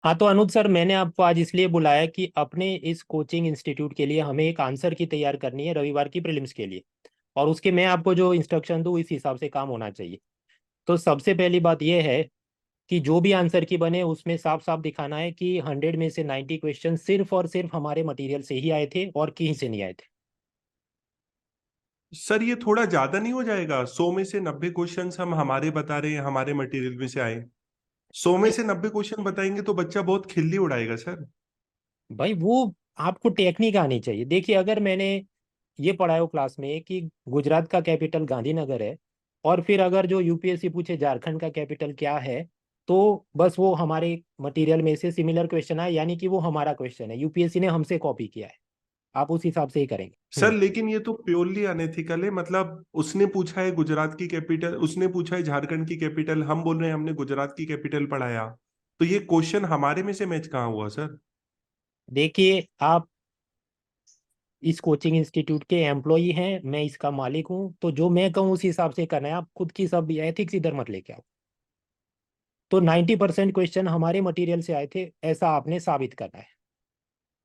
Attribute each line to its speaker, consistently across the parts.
Speaker 1: हाँ तो अनुज सर, मैंने आपको आज इसलिए बुलाया कि अपने इस कोचिंग इंस्टीट्यूट के लिए हमें एक आंसर की तैयार करनी है रविवार की प्रीलिम्स के लिए। और उसके मैं आपको जो इंस्ट्रक्शन दूँ इस हिसाब से काम होना चाहिए। तो सबसे पहली बात यह है कि जो भी आंसर की बने उसमें साफ साफ दिखाना है कि 100 में से 90 क्वेश्चन सिर्फ और सिर्फ हमारे मटेरियल से ही आए थे और कहीं से नहीं आए थे।
Speaker 2: सर ये थोड़ा ज्यादा नहीं हो जाएगा? 100 में से 90 क्वेश्चंस हम हमारे बता रहे हैं, हमारे मटेरियल में से आए। 100 में से 90 क्वेश्चन बताएंगे तो बच्चा बहुत खिल्ली उड़ाएगा सर।
Speaker 1: भाई वो आपको टेक्निक आनी चाहिए। देखिए, अगर मैंने ये पढ़ा है वो क्लास में कि गुजरात का कैपिटल गांधीनगर है, और फिर अगर जो यूपीएससी पूछे झारखंड का कैपिटल क्या है, तो बस वो हमारे मटेरियल में से सिमिलर क्वेश्चन आए, यानी कि वो हमारा क्वेश्चन है, यूपीएससी ने हमसे कॉपी किया है। आप उस हिसाब से ही करेंगे।
Speaker 2: सर लेकिन ये तो प्योरली अनएथिकल है। मतलब उसने पूछा है गुजरात की कैपिटल, उसने पूछा है झारखंड की कैपिटल, हम बोल रहे हैं हमने गुजरात की कैपिटल पढ़ाया। तो ये क्वेश्चन हमारे में से मैच कहाँ हुआ सर?
Speaker 1: देखिए, आप इस कोचिंग इंस्टीट्यूट के एम्प्लॉई हैं, मैं इसका मालिक हूँ, तो जो मैं कहूँ उस हिसाब से करना है। आप खुद की सब एथिक्स इधर मत लेके आओ। तो 90% क्वेश्चन हमारे मटेरियल से आए थे, ऐसा आपने साबित करना है।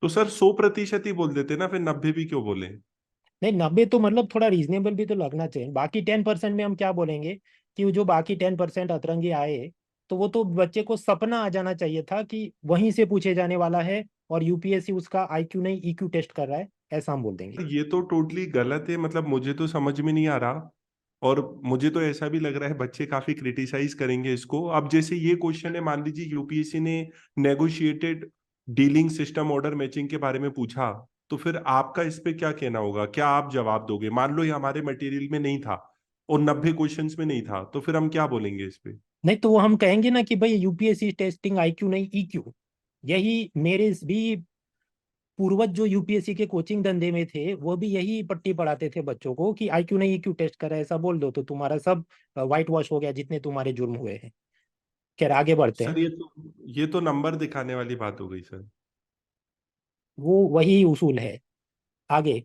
Speaker 2: तो सर 100% ही बोल देते ना, फिर 90 भी क्यों बोले?
Speaker 1: नहीं, 90 तो मतलब थोड़ा रीजनेबल भी तो लगना चाहिए। बाकी 10% में हम क्या बोलेंगे कि वो जो बाकी 10% अतरंगी आए, तो वो तो बच्चे को सपना आ जाना चाहिए था कि वहीं से पूछे जाने वाला है, और यूपीएससी उसका आईक्यू नहीं ईक्यू टेस्ट कर रहा है, ऐसा हम बोल देंगे।
Speaker 2: ये तो टोटली गलत है। मतलब मुझे तो समझ में नहीं आ रहा। और मुझे तो ऐसा भी लग रहा है बच्चे काफी क्रिटिसाइज करेंगे इसको। अब जैसे ये क्वेश्चन है, मान लीजिए यूपीएससी ने negotiated dealing system order matching के बारे में पूछा, तो फिर आपका इस पे क्या कहना होगा? क्या आप जवाब दोगे? मान लो ये हमारे मटेरियल में नहीं था और 90 क्वेश्चंस में नहीं था, तो फिर हम क्या बोलेंगे इस पे?
Speaker 1: नहीं तो वो हम कहेंगे ना कि भाई यूपीएससी टेस्टिंग आईक्यू नहीं ईक्यू। यही मेरे भी पूर्वज जो यूपीएससी के कोचिंग धंधे में थे वो भी यही पट्टी पढ़ाते थे बच्चों को कि आईक्यू नहीं ईक्यू टेस्ट करा, ऐसा बोल दो तो तुम्हारा सब वाइट वॉश हो गया, जितने तुम्हारे जुर्म हुए हैं। खैर, आगे बढ़ते हैं।
Speaker 2: सर ये तो नंबर दिखाने वाली बात हो गई सर।
Speaker 1: वो वही उसूल है। आगे,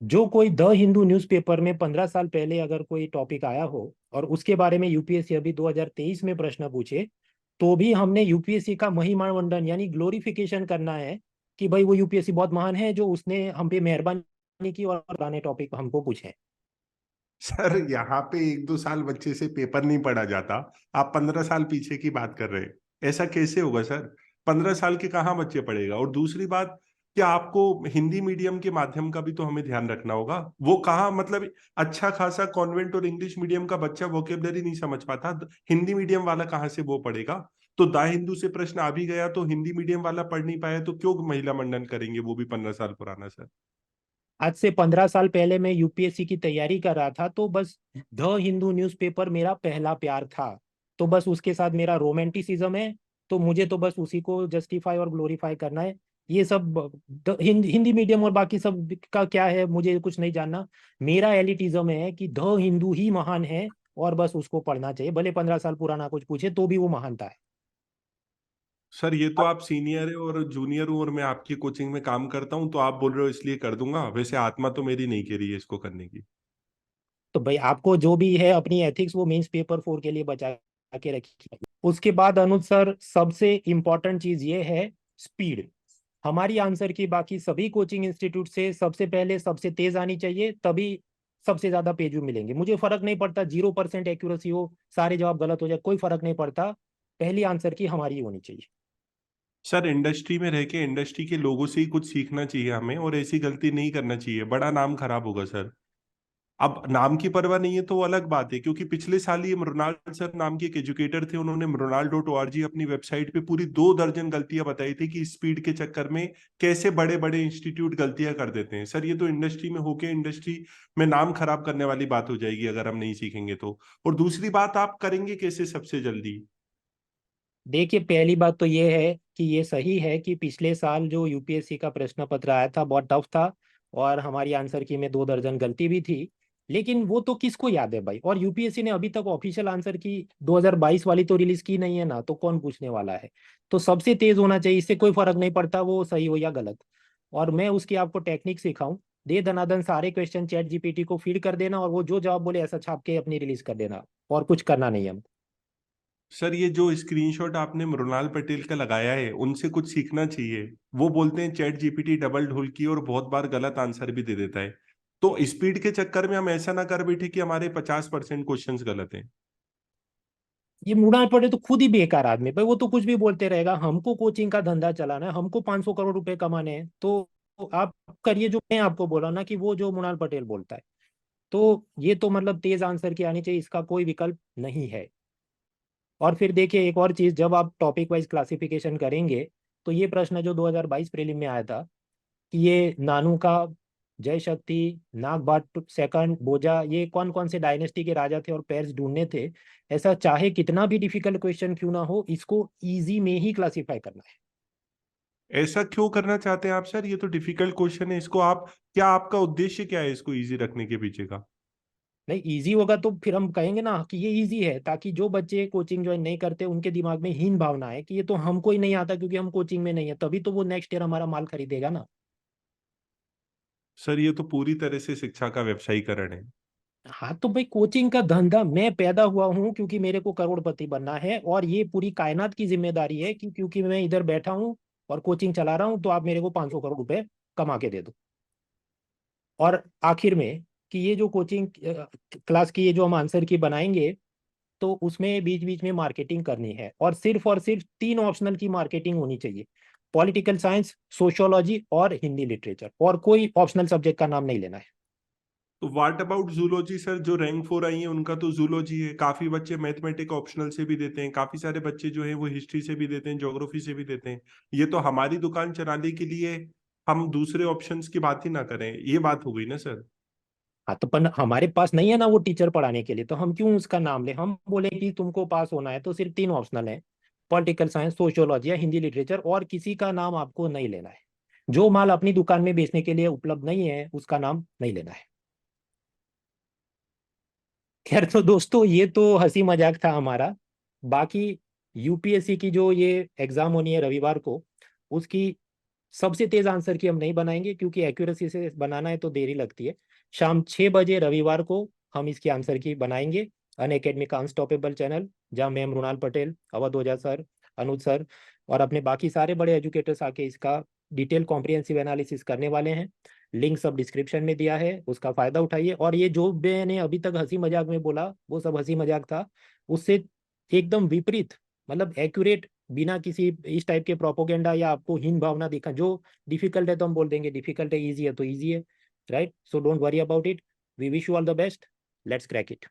Speaker 1: जो कोई द हिंदू न्यूज़पेपर में 15 साल पहले अगर कोई टॉपिक आया हो और उसके बारे में यूपीएससी अभी 2023 में प्रश्न पूछे, तो भी हमने यूपीएससी का महिमामंडन यानी ग्लोरिफिकेशन करना है कि भाई वो यूपीएससी बहुत महान है जो उसने हम पे मेहरबानी की और पुराने टॉपिक हमको पूछे।
Speaker 2: सर यहाँ पे 1-2 साल बच्चे से पेपर नहीं पढ़ा जाता। आप 15 साल पीछे की बात कर रहे हैं। ऐसा कैसे होगा सर? 15 साल के कहाँ बच्चे पढ़ेगा? और दूसरी बात, क्या आपको हिंदी मीडियम के माध्यम का भी तो हमें ध्यान रखना होगा। वो कहाँ मतलब अच्छा खासा कॉन्वेंट और इंग्लिश मीडियम का बच्चा वोकेबलरी नहीं समझ पाता, हिंदी मीडियम वाला कहाँ से वो पढ़ेगा? तो दा हिंदू से प्रश्न आ भी गया तो हिंदी मीडियम वाला पढ़ नहीं पाया, तो क्यों महिला मंडन करेंगे, वो भी 15 साल पुराना सर?
Speaker 1: आज से 15 साल पहले मैं यूपीएससी की तैयारी कर रहा था, तो बस द हिंदू न्यूज़पेपर मेरा पहला प्यार था। तो बस उसके साथ मेरा रोमांटिसिज्म है। तो मुझे तो बस उसी को जस्टिफाई और ग्लोरीफाई करना है। ये सब हिंदी मीडियम और बाकी सब का क्या है, मुझे कुछ नहीं जानना। मेरा एलिटिज्म है कि द हिंदू ही महान है, और बस उसको पढ़ना चाहिए, भले 15 साल पुराना कुछ पूछे तो भी वो महानता है।
Speaker 2: सर ये तो आप सीनियर है और जूनियर हूँ और मैं आपकी कोचिंग में काम करता हूँ, तो आप बोल रहे हो इसलिए कर दूंगा। वैसे आत्मा तो मेरी नहीं कह रही है इसको करने की।
Speaker 1: तो भाई आपको जो भी है अपनी एथिक्स वो मेंस पेपर 4 के लिए बचा के रखिए। उसके बाद अनुज सर, सबसे इंपॉर्टेंट चीज ये है स्पीड। हमारी आंसर की बाकी सभी कोचिंग इंस्टीट्यूट से सबसे पहले सबसे तेज आनी चाहिए, तभी सबसे ज्यादा पेज मिलेंगे। मुझे फर्क नहीं पड़ता 0% एक्यूरेसी हो, सारे जवाब गलत हो जाए, कोई फर्क नहीं पड़ता। पहली आंसर की हमारी होनी चाहिए।
Speaker 2: सर इंडस्ट्री में रह के इंडस्ट्री के लोगों से ही कुछ सीखना चाहिए हमें, और ऐसी गलती नहीं करना चाहिए। बड़ा नाम खराब होगा सर। अब नाम की परवाह नहीं है तो वो अलग बात है, क्योंकि पिछले साल ही मृणाल सर नाम के एक एजुकेटर थे, उन्होंने मृणाल.org अपनी वेबसाइट पे पूरी 2 दर्जन गलतियां बताई थी कि स्पीड के चक्कर में कैसे बड़े बड़े इंस्टीट्यूट गलतियां कर देते हैं। सर ये तो इंडस्ट्री में होके इंडस्ट्री में नाम खराब करने वाली बात हो जाएगी अगर हम नहीं सीखेंगे तो। और दूसरी बात, आप करेंगे कैसे सबसे जल्दी?
Speaker 1: देखिए, पहली बात तो ये है कि ये सही है कि पिछले साल जो यूपीएससी का प्रश्न पत्र आया था बहुत टफ था, और हमारी आंसर की में 2 दर्जन गलती भी थी। लेकिन वो तो किसको याद है भाई, और यूपीएससी ने अभी तक ऑफिशियल आंसर की 2022 वाली तो रिलीज की नहीं है ना, तो कौन पूछने वाला है। तो सबसे तेज होना चाहिए, इससे कोई फर्क नहीं पड़ता वो सही हो या गलत। और मैं उसकी आपको टेक्निक सिखाऊं, दे दनादन सारे क्वेश्चन चैट जीपीटी को फीड कर देना, और वो जो जवाब बोले ऐसा छाप के अपनी रिलीज कर देना, और कुछ करना नहीं है।
Speaker 2: सर ये जो स्क्रीनशॉट आपने मृणाल पटेल का लगाया है, उनसे कुछ सीखना चाहिए। वो बोलते हैं चैट जीपीटी डबल ढोलकी और बहुत बार गलत आंसर भी दे देता है। तो स्पीड के चक्कर में हम ऐसा ना कर बैठे कि हमारे 50% क्वेश्चंस गलत हैं।
Speaker 1: ये मुड़ा पड़े तो खुद ही बेकार आदमी भाई, वो तो कुछ भी बोलते रहेगा। हमको कोचिंग का धंधा चलाना है, हमको 500 करोड़ रुपए कमाने हैं, तो आप करिए जो मैं आपको बोला ना, कि वो जो मुनाल पटेल बोलता है। तो ये तो मतलब तेज आंसर की आनी चाहिए, इसका कोई विकल्प नहीं है। और फिर देखिए एक और चीज, जब आप टॉपिक वाइज क्लासिफिकेशन करेंगे, तो ये प्रश्न जो 2022 प्रीलिम में आया था कि ये नानू का, जय शक्ति, नागबाट सेकंड, बोजा, ये कौन कौन से डायनेस्टी के राजा थे और पेर्स ढूंढने थे। ऐसा चाहे कितना भी डिफिकल्ट क्वेश्चन क्यों ना हो, इसको इजी में ही क्लासिफाई करना है।
Speaker 2: ऐसा क्यों करना चाहते हैं आप सर? ये तो डिफिकल्ट क्वेश्चन है। इसको आप क्या, आपका उद्देश्य क्या है इसको इजी रखने के पीछे का?
Speaker 1: नहीं, इजी होगा तो फिर हम कहेंगे ना कि ये इजी है, ताकि जो बच्चे कोचिंग ज्वाइन नहीं करते उनके दिमाग में हीन भावना है कि ये तो हमको ही नहीं आता क्योंकि हम कोचिंग में नहीं है, तभी तो वो नेक्स्ट ईयर हमारा माल खरीदेगा ना।
Speaker 2: सर ये तो पूरी तरह से शिक्षा का व्यवसायीकरण है।
Speaker 1: हाँ तो भाई, कोचिंग का धंधा, मैं पैदा हुआ हूँ क्योंकि मेरे को करोड़पति बनना है, और ये पूरी कायनात की जिम्मेदारी है कि क्योंकि मैं इधर बैठा हूँ और कोचिंग चला रहा हूँ, तो आप मेरे को 500 करोड़ रुपए कमा के दे दो। और आखिर में, कि ये जो कोचिंग क्लास की ये जो हम आंसर की बनाएंगे, तो उसमें बीच बीच में मार्केटिंग करनी है, और सिर्फ 3 ऑप्शनल की मार्केटिंग होनी चाहिए: पॉलिटिकल साइंस, सोशियोलॉजी और हिंदी लिटरेचर, और कोई ऑप्शनल सब्जेक्ट का नाम नहीं लेना है।
Speaker 2: तो व्हाट अबाउट जूलॉजी सर? जो रैंक 4 आई है उनका तो जूलॉजी है। काफी बच्चे मैथमेटिक ऑप्शनल से भी देते हैं, काफी सारे बच्चे जो है वो हिस्ट्री से भी देते हैं, ज्योग्राफी से भी देते हैं। ये तो हमारी दुकान चलाने के लिए हम दूसरे ऑप्शंस की बात ही ना करें, ये बात हो गई ना सर।
Speaker 1: हाँ तो पर हमारे पास नहीं है ना वो टीचर पढ़ाने के लिए, तो हम क्यों उसका नाम ले? हम बोले कि तुमको पास होना है तो सिर्फ 3 ऑप्शनल है: पॉलिटिकल साइंस, सोशियोलॉजी या हिंदी लिटरेचर, और किसी का नाम आपको नहीं लेना है। जो माल अपनी दुकान में बेचने के लिए उपलब्ध नहीं है, उसका नाम नहीं लेना है। खैर, तो दोस्तों ये तो हंसी मजाक था हमारा। बाकी यूपीएससी की जो ये एग्जाम होनी है रविवार को, उसकी सबसे तेज आंसर की हम नहीं बनाएंगे, क्योंकि एक्यूरेसी से बनाना है तो देरी लगती है। शाम 6 बजे रविवार को हम इसकी आंसर की बनाएंगे। अन अकेडमी का अनस्टॉपेबल चैनल, जहाँ मैं मृणाल पटेल, अवध ओझा सर, अनुज सर और अपने बाकी सारे बड़े एजुकेटर्स आके इसका डिटेल कॉम्प्रिहेंसिव एनालिसिस करने वाले हैं। लिंक सब डिस्क्रिप्शन में दिया है, उसका फायदा उठाइए। और ये जो मैंने अभी तक हंसी मजाक में बोला, वो सब हंसी मजाक था। उससे एकदम विपरीत, मतलब एक्यूरेट, बिना किसी इस टाइप के प्रोपोगेंडा या आपको हीन भावना दिखा। जो डिफिकल्ट है तो हम बोल देंगे डिफिकल्ट है, इजी है तो इजी है। Right, so don't worry about it. We wish you all the best. Let's crack it.